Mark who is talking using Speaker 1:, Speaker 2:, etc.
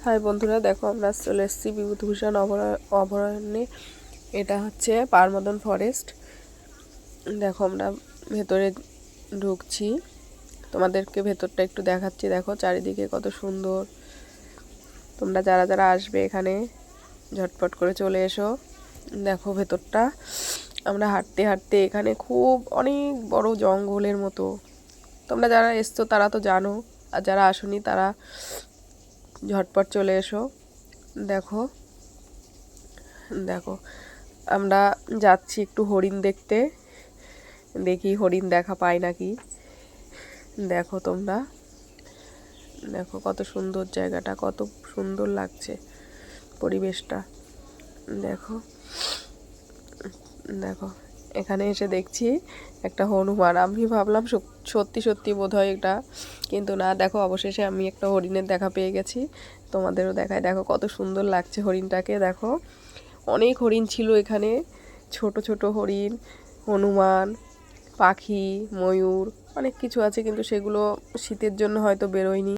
Speaker 1: High বন্ধুরা, দেখো আমরা চলে এসেছি বিভূতিভূষণ অভয়ারণ্যে। এটা হচ্ছে পারমদন ফরেস্ট। দেখো আমরা ভেতরে ঢুকছি, তোমাদেরকে ভেতরটা একটু দেখাচ্ছি। দেখো চারিদিকে কত সুন্দর। তোমরা যারা যারা আসবে এখানে ঝটপট করে চলে এসো। দেখো ভেতরটা, আমরা হাঁটতে হাঁটতে এখানে খুব অনেক বড় জঙ্গলের মতো। তোমরা যারা এসছো তারা তো জানো, আর যারা আসোনি তারা ঝটপট চলে এসো। দেখো দেখো আমরা যাচ্ছি একটু হরিণ দেখতে, দেখি হরিণ দেখা পাই নাকি। দেখো তোমরা, দেখো কত সুন্দর জায়গাটা, কত সুন্দর লাগছে পরিবেশটা। দেখো দেখো এখানে এসে দেখছি একটা হনুমান। আমি ভাবলাম সত্যি সত্যি বোধহয় এটা, কিন্তু না, দেখো অবশেষে আমি একটা হরিণের দেখা পেয়ে গেছি। তোমাদেরও দেখায়, দেখো কত সুন্দর লাগছে হরিণটাকে। দেখো অনেক হরিণ ছিল এখানে, ছোট ছোট হরিণ, হনুমান, পাখি, ময়ূর, অনেক কিছু আছে, কিন্তু সেগুলো শীতের জন্য হয়তো বেরোয়নি।